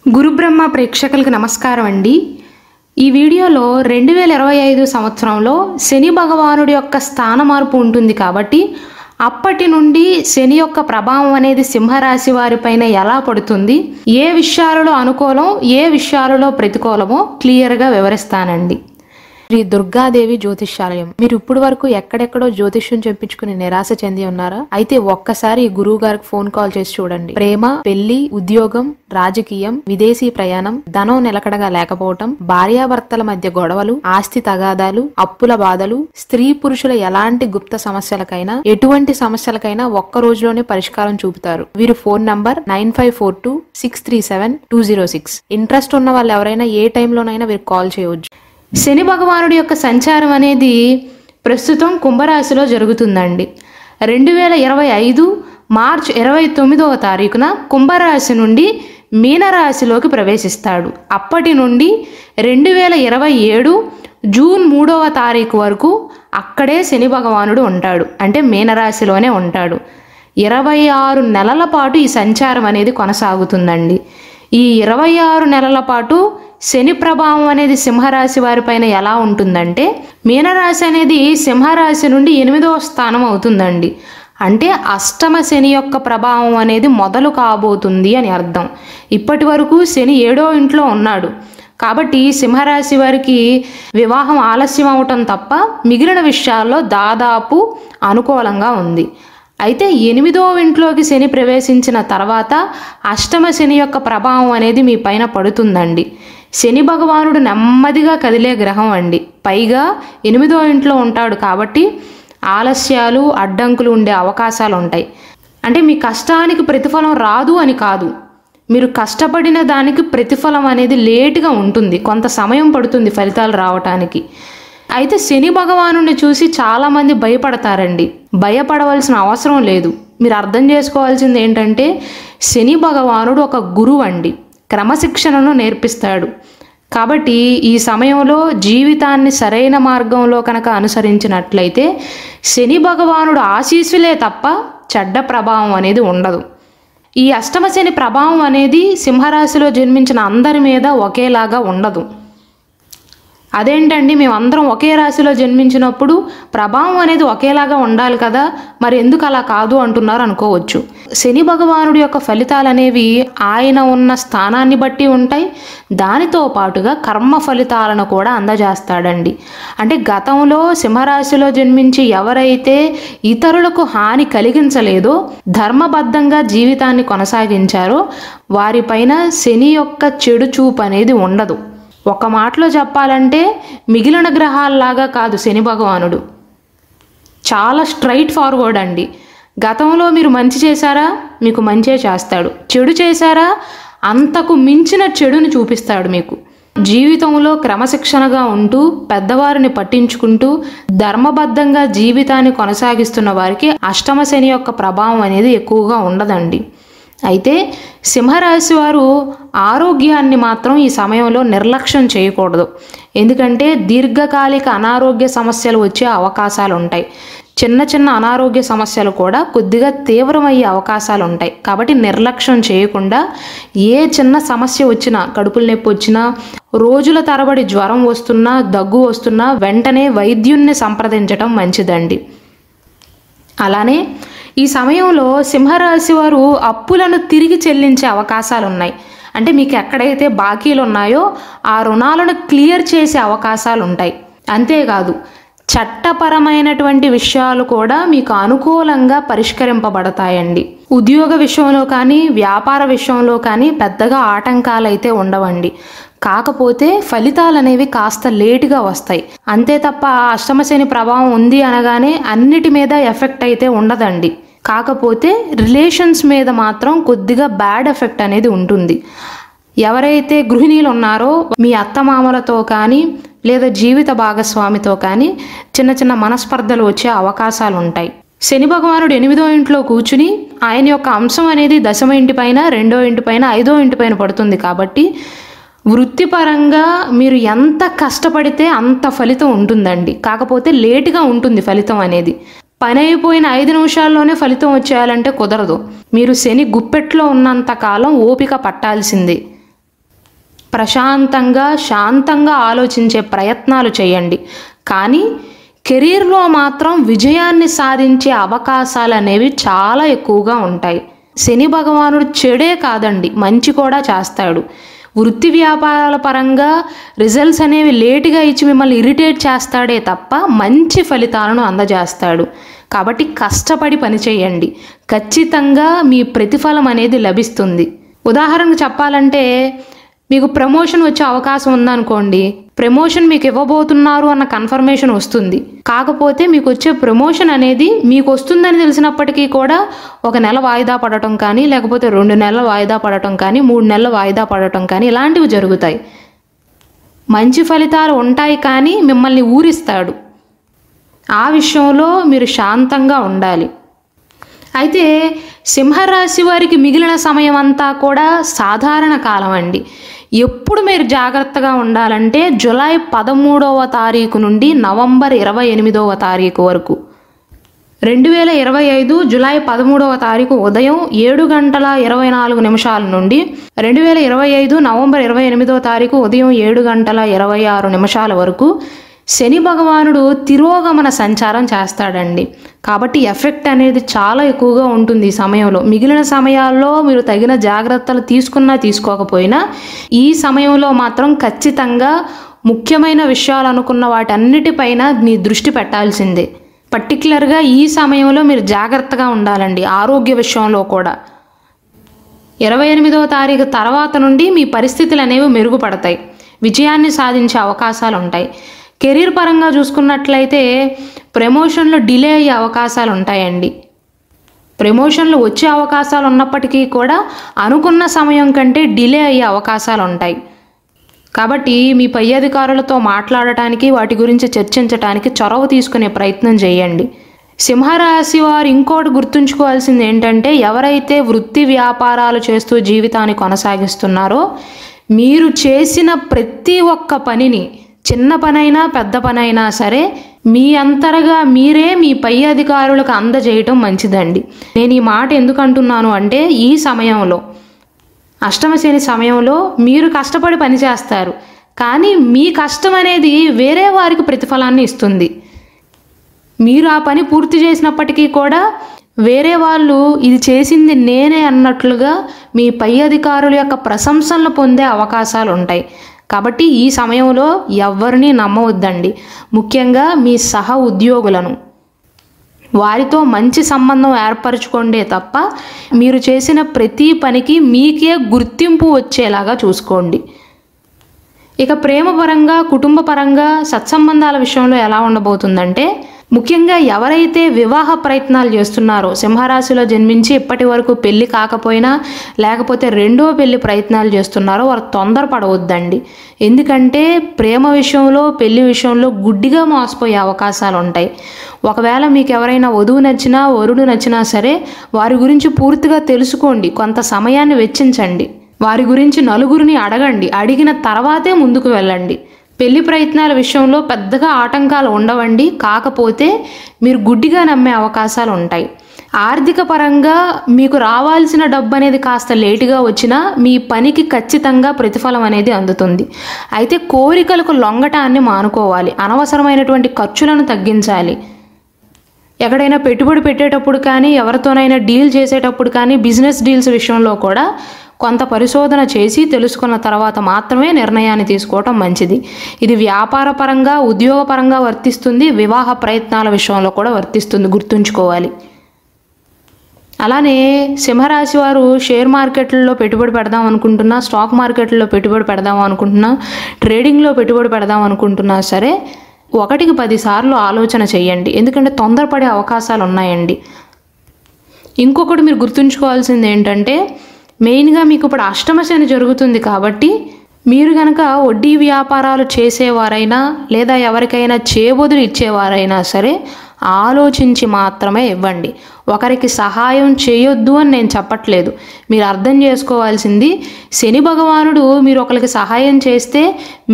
గురుబ్రహ్మ ప్రేక్షకులకు నమస్కారం అండి. ఈ వీడియోలో 2025 సంవత్సరంలో శని భగవానుడి యొక్క స్థాన మార్పు ఉంటుంది కాబట్టి అప్పటి నుండి శని యొక్క ప్రభావం అనేది సింహరాశి వారిపైన ఎలా పడుతుంది, ఏ విషయాలలో అనుకూలం ఏ విషయాలలో ప్రతికూలమో క్లియర్గా వివరిస్తానండి. శ్రీ దుర్గాదేవి జ్యోతిష్యాలయం. మీరు ఇప్పుడు వరకు ఎక్కడెక్కడో జ్యోతిష్యం చెప్పించుకుని నిరాశ చెంది ఉన్నారా? అయితే ఒక్కసారి గురువు గారికి ఫోన్ కాల్ చేసి చూడండి. ప్రేమ, పెళ్లి, ఉద్యోగం, రాజకీయం, విదేశీ ప్రయాణం, ధనం నిలకడగా లేకపోవటం, భార్యాభర్తల మధ్య గొడవలు, ఆస్తి తగాదాలు, అప్పుల బాధలు, స్త్రీ పురుషుల ఎలాంటి గుప్త సమస్యలకైనా ఎటువంటి సమస్యలకైనా ఒక్క రోజులోనే పరిష్కారం చూపుతారు. వీరు ఫోన్ నంబర్ 9542637206. ఇంట్రెస్ట్ ఉన్న వాళ్ళు ఎవరైనా ఏ టైంలోనైనా వీరికి కాల్ చేయవచ్చు. శని భగవానుడి యొక్క సంచారం అనేది ప్రస్తుతం కుంభరాశిలో జరుగుతుందండి. 2025 మార్చి 29వ తారీఖున కుంభరాశి నుండి మీనరాశిలోకి ప్రవేశిస్తాడు. అప్పటి నుండి 2027 జూన్ 3వ తారీఖు వరకు అక్కడే శని భగవానుడు ఉంటాడు, అంటే మీనరాశిలోనే ఉంటాడు. 26 నెలల పాటు ఈ సంచారం అనేది కొనసాగుతుందండి. ఈ 26 నెలల పాటు శని ప్రభావం అనేది సింహరాశి వారిపైన ఎలా ఉంటుందంటే, మీనరాశి అనేది సింహరాశి నుండి 8వ స్థానం అవుతుందండి. అంటే అష్టమ శని యొక్క ప్రభావం అనేది మొదలు కాబోతుంది అని అర్థం. ఇప్పటి వరకు శని 7వ ఇంట్లో ఉన్నాడు కాబట్టి సింహరాశి వారికి వివాహం ఆలస్యం అవటం తప్ప మిగిలిన విషయాల్లో దాదాపు అనుకూలంగా ఉంది. అయితే 8వ ఇంట్లోకి శని ప్రవేశించిన తర్వాత అష్టమ శని యొక్క ప్రభావం అనేది మీ పైన పడుతుందండి. శని భగవానుడు నెమ్మదిగా కదిలే గ్రహం అండి. పైగా 8వ ఇంట్లో ఉంటాడు కాబట్టి ఆలస్యాలు, అడ్డంకులు ఉండే అవకాశాలు ఉంటాయి. అంటే మీ కష్టానికి ప్రతిఫలం రాదు అని కాదు, మీరు కష్టపడిన దానికి ప్రతిఫలం అనేది లేటుగా ఉంటుంది, కొంత సమయం పడుతుంది ఫలితాలు రావటానికి. అయితే శని భగవానుడిని చూసి చాలామంది భయపడతారండి. భయపడవలసిన అవసరం లేదు. మీరు అర్థం చేసుకోవాల్సింది ఏంటంటే, శని భగవానుడు ఒక గురువు అండి, క్రమశిక్షణను నేర్పిస్తాడు. కాబట్టి ఈ సమయంలో జీవితాన్ని సరైన మార్గంలో కనుక అనుసరించినట్లయితే శని భగవానుడు ఆశీస్సులే తప్ప చెడ్డ ప్రభావం అనేది ఉండదు. ఈ అష్టమ శని ప్రభావం అనేది సింహరాశిలో జన్మించిన అందరి మీద ఒకేలాగా ఉండదు. అదేంటండి, మేమందరం ఒకే రాశిలో జన్మించినప్పుడు ప్రభావం అనేది ఒకేలాగా ఉండాలి కదా, మరి ఎందుకు అలా కాదు అంటున్నారు అనుకోవచ్చు. శని భగవానుడి యొక్క ఫలితాలు అనేవి ఆయన ఉన్న స్థానాన్ని బట్టి ఉంటాయి. దానితో పాటుగా కర్మ ఫలితాలను కూడా అందజేస్తాడండి. అంటే గతంలో సింహరాశిలో జన్మించి ఎవరైతే ఇతరులకు హాని కలిగించలేదో, ధర్మబద్ధంగా జీవితాన్ని కొనసాగించారో వారిపైన శని యొక్క చెడు చూపు అనేది ఉండదు. ఒక మాటలో చెప్పాలంటే మిగిలిన గ్రహాల్లాగా కాదు శని భగవానుడు, చాలా స్ట్రైట్ ఫార్వర్డ్ అండి. గతంలో మీరు మంచి చేశారా, మీకు మంచే చేస్తాడు. చెడు చేశారా, అంతకు మించిన చెడుని చూపిస్తాడు మీకు. జీవితంలో క్రమశిక్షణగా ఉంటూ పెద్దవారిని పట్టించుకుంటూ ధర్మబద్ధంగా జీవితాన్ని కొనసాగిస్తున్న వారికి అష్టమ శని యొక్క ప్రభావం అనేది ఎక్కువగా ఉండదండి. అయితే సింహరాశి వారు ఆరోగ్యాన్ని మాత్రం ఈ సమయంలో నిర్లక్ష్యం చేయకూడదు. ఎందుకంటే దీర్ఘకాలిక అనారోగ్య సమస్యలు వచ్చే అవకాశాలు ఉంటాయి. చిన్న చిన్న అనారోగ్య సమస్యలు కూడా కొద్దిగా తీవ్రమయ్యే అవకాశాలు ఉంటాయి. కాబట్టి నిర్లక్ష్యం చేయకుండా ఏ చిన్న సమస్య వచ్చినా, కడుపుల నొప్పి వచ్చినా, రోజుల తరబడి జ్వరం వస్తున్నా, దగ్గు వస్తున్నా వెంటనే వైద్యుణ్ణి సంప్రదించడం మంచిదండి. అలానే ఈ సమయంలో సింహరాశి వారు అప్పులను తిరిగి చెల్లించే అవకాశాలు ఉన్నాయి. అంటే మీకు ఎక్కడైతే బాకీలు ఉన్నాయో ఆ రుణాలను క్లియర్ చేసే అవకాశాలు ఉంటాయి. అంతేకాదు చట్టపరమైనటువంటి విషయాలు కూడా మీకు అనుకూలంగా పరిష్కరింపబడతాయండి. ఉద్యోగ విషయంలో కానీ వ్యాపార విషయంలో కానీ పెద్దగా ఆటంకాలు అయితే ఉండవండి. కాకపోతే ఫలితాలు అనేవి కాస్త లేటుగా వస్తాయి అంతే తప్ప అష్టమ శని ప్రభావం ఉంది అనగానే అన్నిటి మీద ఎఫెక్ట్ అయితే ఉండదండి. కాకపోతే రిలేషన్స్ మీద మాత్రం కొద్దిగా బ్యాడ్ ఎఫెక్ట్ అనేది ఉంటుంది. ఎవరైతే గృహిణీలు ఉన్నారో మీ అత్తమామలతో కానీ లేదా జీవిత భాగస్వామితో కానీ చిన్న చిన్న మనస్పర్ధలు వచ్చే అవకాశాలు ఉంటాయి. శని భగవానుడు 8వ ఇంట్లో కూర్చుని ఆయన యొక్క అంశం అనేది 10వ ఇంటిపైన, 2వ ఇంటిపైన, 5వ ఇంటిపైన పడుతుంది. కాబట్టి వృత్తిపరంగా మీరు ఎంత కష్టపడితే అంత ఫలితం ఉంటుందండి. కాకపోతే లేటుగా ఉంటుంది ఫలితం అనేది. పని అయిపోయిన 5 నిమిషాల్లోనే ఫలితం వచ్చేయాలంటే కుదరదు. మీరు శని గుప్పెట్లో ఉన్నంత కాలం ఓపిక పట్టాల్సిందే. ప్రశాంతంగా శాంతంగా ఆలోచించే ప్రయత్నాలు చేయండి. కానీ కెరీర్లో మాత్రం విజయాన్ని సాధించే అవకాశాలు అనేవి చాలా ఎక్కువగా ఉంటాయి. శని భగవానుడు చెడే కాదండి, మంచి కూడా చేస్తాడు. వృత్తి వ్యాపారాల పరంగా రిజల్ట్స్ అనేవి లేటుగా ఇచ్చి మిమ్మల్ని ఇరిటేట్ చేస్తాడే తప్ప మంచి ఫలితాలను అందజేస్తాడు. కాబట్టి కష్టపడి పనిచేయండి, ఖచ్చితంగా మీ ప్రతిఫలం అనేది లభిస్తుంది. ఉదాహరణకు చెప్పాలంటే, మీకు ప్రమోషన్ వచ్చే అవకాశం ఉందనుకోండి, ప్రమోషన్ మీకు ఇవ్వబోతున్నారు అన్న కన్ఫర్మేషన్ వస్తుంది. కాకపోతే మీకు వచ్చే ప్రమోషన్ అనేది మీకు వస్తుందని తెలిసినప్పటికీ కూడా 1 నెల వాయిదా పడటం కానీ, లేకపోతే 2 నెలలు వాయిదా పడటం కానీ, 3 నెలలు వాయిదా పడటం కానీ ఇలాంటివి జరుగుతాయి. మంచి ఫలితాలు ఉంటాయి కానీ మిమ్మల్ని ఊరిస్తాడు. ఆ విషయంలో మీరు శాంతంగా ఉండాలి. అయితే సింహరాశి వారికి మిగిలిన సమయం అంతా కూడా సాధారణ కాలం అండి. ఎప్పుడు మీరు జాగ్రత్తగా ఉండాలంటే జూలై 13వ తారీఖు నుండి నవంబర్ 28వ తారీఖు వరకు. 2025 జూలై 13వ తారీఖు ఉదయం 7:24 నుండి 2025 నవంబర్ 28వ తారీఖు ఉదయం 7:26 వరకు శని భగవానుడు తిరోగమన సంచారం చేస్తాడండి. కాబట్టి ఎఫెక్ట్ అనేది చాలా ఎక్కువగా ఉంటుంది ఈ సమయంలో. మిగిలిన సమయాల్లో మీరు తగిన జాగ్రత్తలు తీసుకున్నా తీసుకోకపోయినా ఈ సమయంలో మాత్రం ఖచ్చితంగా ముఖ్యమైన విషయాలు అనుకున్న వాటన్నిటిపైన మీ దృష్టి పెట్టాల్సిందే. పర్టికులర్గా ఈ సమయంలో మీరు జాగ్రత్తగా ఉండాలండి, ఆరోగ్య విషయంలో కూడా. 28వ తారీఖు తర్వాత నుండి మీ పరిస్థితులు అనేవి మెరుగుపడతాయి, విజయాన్ని సాధించే అవకాశాలు ఉంటాయి. కెరీర్ పరంగా చూసుకున్నట్లయితే ప్రమోషన్లు డిలే అయ్యే అవకాశాలు ఉంటాయండి. ప్రమోషన్లు వచ్చే అవకాశాలు ఉన్నప్పటికీ కూడా అనుకున్న సమయం కంటే డిలే అయ్యే అవకాశాలు ఉంటాయి. కాబట్టి మీ పై అధికారులతో మాట్లాడటానికి, వాటి గురించి చర్చించడానికి చొరవ తీసుకునే ప్రయత్నం చేయండి. సింహరాశి వారు ఇంకోటి గుర్తుంచుకోవాల్సింది ఏంటంటే, ఎవరైతే వృత్తి వ్యాపారాలు చేస్తూ జీవితాన్ని కొనసాగిస్తున్నారో మీరు చేసిన ప్రతి ఒక్క పనిని, చిన్న పనైనా పెద్ద పనైనా సరే, మీ అంతరగా మీరే మీ పై అధికారులకు అందజేయటం మంచిదండి. నేను ఈ మాట ఎందుకు అంటున్నాను అంటే, ఈ సమయంలో అష్టమ శని సమయంలో మీరు కష్టపడి పనిచేస్తారు, కానీ మీ కష్టం అనేది వేరే వారికి ప్రతిఫలాన్ని ఇస్తుంది. మీరు ఆ పని పూర్తి చేసినప్పటికీ కూడా వేరే వాళ్ళు ఇది చేసింది నేనే అన్నట్లుగా మీ పై అధికారుల యొక్క ప్రశంసలు పొందే అవకాశాలు ఉంటాయి. కాబట్టి ఈ సమయంలో ఎవరిని నమ్మవద్దండి. ముఖ్యంగా మీ సహ ఉద్యోగులను, వారితో మంచి సంబంధం ఏర్పరచుకోండే తప్ప మీరు చేసిన ప్రతి పనికి మీకే గుర్తింపు వచ్చేలాగా చూసుకోండి. ఇక ప్రేమ పరంగా, కుటుంబ పరంగా, సత్సంబంధాల విషయంలో ఎలా ఉండబోతుందంటే, ముఖ్యంగా ఎవరైతే వివాహ ప్రయత్నాలు చేస్తున్నారో, సింహరాశిలో జన్మించి ఇప్పటి వరకు పెళ్లి కాకపోయినా లేకపోతే రెండో పెళ్లి ప్రయత్నాలు చేస్తున్నారో వారు తొందరపడవద్దండి. ఎందుకంటే ప్రేమ విషయంలో, పెళ్లి విషయంలో గుడ్డిగా మోసపోయే అవకాశాలు ఉంటాయి. ఒకవేళ మీకు ఎవరైనా వధువు నచ్చినా, వరుడు నచ్చినా సరే వారి గురించి పూర్తిగా తెలుసుకోండి, కొంత సమయాన్ని వెచ్చించండి, వారి గురించి నలుగురిని అడగండి, అడిగిన తర్వాతే ముందుకు వెళ్ళండి. పెళ్లి ప్రయత్నాల విషయంలో పెద్దగా ఆటంకాలు ఉండవండి, కాకపోతే మీరు గుడ్డిగా నమ్మే అవకాశాలు ఉంటాయి. ఆర్థిక పరంగా మీకు రావాల్సిన డబ్బు అనేది కాస్త లేటుగా వచ్చినా మీ పనికి ఖచ్చితంగా ప్రతిఫలం అనేది అందుతుంది. అయితే కోరికలకు లొంగటాన్ని మానుకోవాలి, అనవసరమైనటువంటి ఖర్చులను తగ్గించాలి. ఎక్కడైనా పెట్టుబడి పెట్టేటప్పుడు కానీ, ఎవరితోనైనా డీల్ చేసేటప్పుడు కానీ, బిజినెస్ డీల్స్ విషయంలో కూడా కొంత పరిశోధన చేసి తెలుసుకున్న తర్వాత మాత్రమే నిర్ణయాన్ని తీసుకోవటం మంచిది. ఇది వ్యాపార పరంగా, ఉద్యోగపరంగా వర్తిస్తుంది, వివాహ ప్రయత్నాల విషయంలో కూడా వర్తిస్తుంది, గుర్తుంచుకోవాలి. అలానే సింహరాశి వారు షేర్ మార్కెట్లలో పెట్టుబడి పెడదాం అనుకుంటున్నా, స్టాక్ మార్కెట్లో పెట్టుబడి పెడదాం అనుకుంటున్నా, ట్రేడింగ్లో పెట్టుబడి పెడదాం అనుకుంటున్నా సరే 1కి 10 సార్లు ఆలోచన చేయండి, ఎందుకంటే తొందరపడే అవకాశాలు ఉన్నాయండి. ఇంకొకటి మీరు గుర్తుంచుకోవాల్సింది ఏంటంటే, మెయిన్గా మీకు ఇప్పుడు అష్టమ శని జరుగుతుంది కాబట్టి మీరు కనుక వడ్డీ వ్యాపారాలు చేసేవారైనా లేదా ఎవరికైనా చేబదులు ఇచ్చేవారైనా సరే ఆలోచించి మాత్రమే ఇవ్వండి. ఒకరికి సహాయం చేయొద్దు అని నేను చెప్పట్లేదు. మీరు అర్థం చేసుకోవాల్సింది, శని భగవానుడు మీరు ఒకరికి సహాయం చేస్తే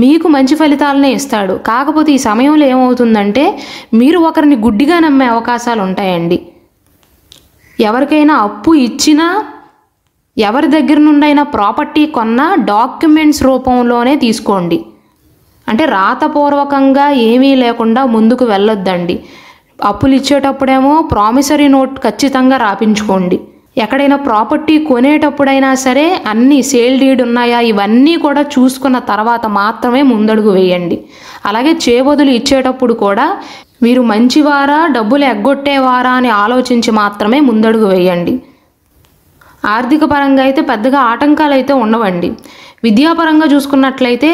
మీకు మంచి ఫలితాలనే ఇస్తాడు. కాకపోతే ఈ సమయంలో ఏమవుతుందంటే మీరు ఒకరిని గుడ్డిగా నమ్మే అవకాశాలు ఉంటాయండి. ఎవరికైనా అప్పు ఇచ్చినా ఎవరి దగ్గర నుండైనా ప్రాపర్టీ కొన్నా డాక్యుమెంట్స్ రూపంలోనే తీసుకోండి. అంటే రాతపూర్వకంగా ఏమీ లేకుండా ముందుకు వెళ్ళొద్దండి. అప్పులు ఇచ్చేటప్పుడేమో ప్రామిసరీ నోట్ ఖచ్చితంగా రాపించుకోండి. ఎక్కడైనా ప్రాపర్టీ కొనేటప్పుడైనా సరే అన్ని సేల్ డీడ్ ఉన్నాయా ఇవన్నీ కూడా చూసుకున్న తర్వాత మాత్రమే ముందడుగు వేయండి. అలాగే చేబదులు ఇచ్చేటప్పుడు కూడా మీరు మంచివారా డబ్బులు ఎగ్గొట్టేవారా అని ఆలోచించి మాత్రమే ముందడుగు వేయండి. ఆర్థిక పరంగా అయితే పెద్దగా ఆటంకాలు అయితే ఉండవండి. విద్యాపరంగా చూసుకున్నట్లయితే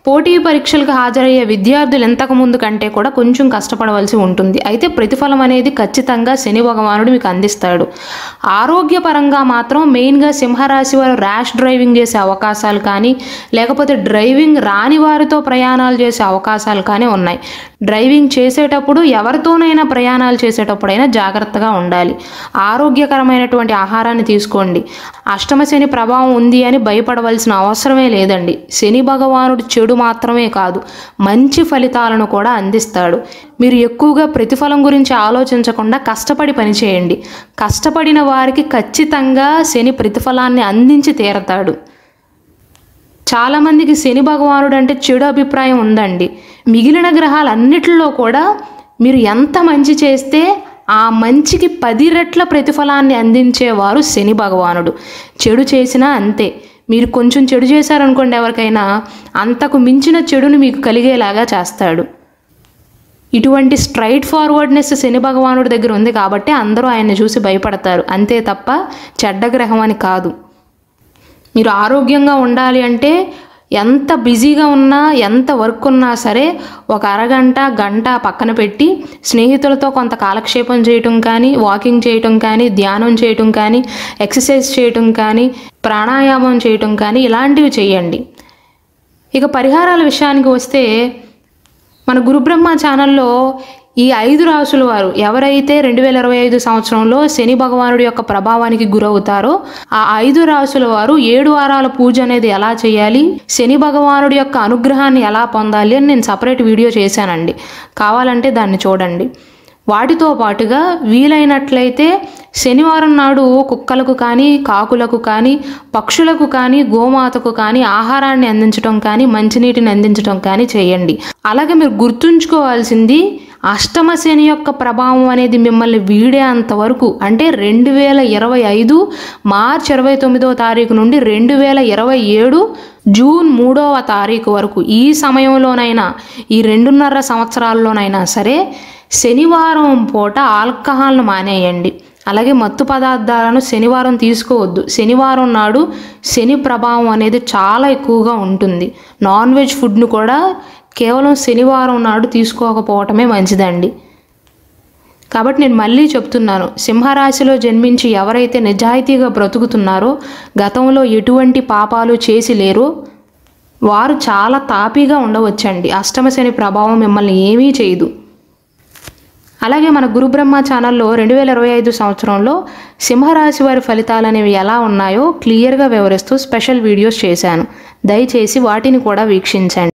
పోటీ పరీక్షలకు హాజరయ్యే విద్యార్థులు ఇంతకు ముందు కంటే కూడా కొంచెం కష్టపడవలసి ఉంటుంది. అయితే ప్రతిఫలం అనేది ఖచ్చితంగా శని భగవానుడు మీకు అందిస్తాడు. ఆరోగ్యపరంగా మాత్రం మెయిన్గా సింహరాశి వారు ర్యాష్ డ్రైవింగ్ చేసే అవకాశాలు కానీ లేకపోతే డ్రైవింగ్ రాని వారితో ప్రయాణాలు చేసే అవకాశాలు కానీ ఉన్నాయి. డ్రైవింగ్ చేసేటప్పుడు ఎవరితోనైనా ప్రయాణాలు చేసేటప్పుడైనా జాగ్రత్తగా ఉండాలి. ఆరోగ్యకరమైనటువంటి ఆహారాన్ని తీసుకోండి. అష్టమ శని ప్రభావం ఉంది అని భయపడవలసిన అవసరమే లేదండి. శని భగవానుడు చెడు మాత్రమే కాదు మంచి ఫలితాలను కూడా అందిస్తాడు. మీరు ఎక్కువగా ప్రతిఫలం గురించి ఆలోచించకుండా కష్టపడి పనిచేయండి. కష్టపడిన వారికి ఖచ్చితంగా శని ప్రతిఫలాన్ని అందించి తీరతాడు. చాలామందికి శని భగవానుడు అంటే చెడు అభిప్రాయం ఉందండి. మిగిలిన గ్రహాలన్నిటిలో కూడా మీరు ఎంత మంచి చేస్తే ఆ మంచికి 10 రెట్ల ప్రతిఫలాన్ని అందించేవారు శని భగవానుడు. చెడు చేసినా అంతే. మీరు కొంచెం చెడు చేశారనుకోండి ఎవరికైనా అంతకు మించిన చెడును మీకు కలిగేలాగా చేస్తాడు. ఇటువంటి స్ట్రైట్ ఫార్వర్డ్నెస్ శని భగవానుడి దగ్గర ఉంది కాబట్టి అందరూ ఆయన్ని చూసి భయపడతారు. అంతే తప్ప చెడ్డ గ్రహం అని కాదు. మీరు ఆరోగ్యంగా ఉండాలి అంటే ఎంత బిజీగా ఉన్నా ఎంత వర్క్ ఉన్నా సరే ఒక అరగంట గంట పక్కన పెట్టి స్నేహితులతో కొంత కాలక్షేపం చేయటం కానీ వాకింగ్ చేయటం కానీ ధ్యానం చేయటం కానీ ఎక్సర్సైజ్ చేయటం కానీ ప్రాణాయామం చేయటం కానీ ఇలాంటివి చేయండి. ఇక పరిహారాల విషయానికి వస్తే మన గురుబ్రహ్మ ఛానల్లో ఈ 5 రాసుల వారు ఎవరైతే 2025 సంవత్సరంలో శని భగవానుడి యొక్క ప్రభావానికి గురవుతారో ఆ 5 రాసుల వారు 7 వారాల పూజ అనేది ఎలా చేయాలి, శని భగవానుడి యొక్క అనుగ్రహాన్ని ఎలా పొందాలి అని నేను సపరేట్ వీడియో చేశానండి. కావాలంటే దాన్ని చూడండి. వాటితో పాటుగా వీలైనట్లయితే శనివారం నాడు కుక్కలకు కానీ కాకులకు కానీ పక్షులకు కానీ గోమాతకు కానీ ఆహారాన్ని అందించడం కానీ మంచినీటిని అందించడం కానీ చేయండి. అలాగే మీరు గుర్తుంచుకోవాల్సింది అష్టమ శని యొక్క ప్రభావం అనేది మిమ్మల్ని వీడేంత వరకు అంటే 2025 మార్చి 29వ తారీఖు నుండి 2027 జూన్ 3వ తారీఖు వరకు ఈ సమయంలోనైనా ఈ 2.5 సంవత్సరాల్లోనైనా సరే శనివారం పూట ఆల్కహాల్ను మానేయండి. అలాగే మత్తు పదార్థాలను శనివారం తీసుకోవద్దు. శనివారం నాడు శని ప్రభావం అనేది చాలా ఎక్కువగా ఉంటుంది. నాన్ వెజ్ ఫుడ్ను కూడా కేవలం శనివారం నాడు తీసుకోకపోవటమే మంచిదండి. కాబట్టి నేను మళ్ళీ చెప్తున్నాను, సింహరాశిలో జన్మించి ఎవరైతే నిజాయితీగా బ్రతుకుతున్నారో గతంలో ఎటువంటి పాపాలు చేసి లేరో వారు చాలా తాపీగా ఉండవచ్చండి. అష్టమ శని ప్రభావం మిమ్మల్ని ఏమీ చేయదు. అలాగే మన గురుబ్రహ్మ ఛానల్లో 2025 సంవత్సరంలో సింహరాశి వారి ఫలితాలు అనేవి ఎలా ఉన్నాయో క్లియర్గా వివరిస్తూ స్పెషల్ వీడియోస్ చేశాను. దయచేసి వాటిని కూడా వీక్షించండి.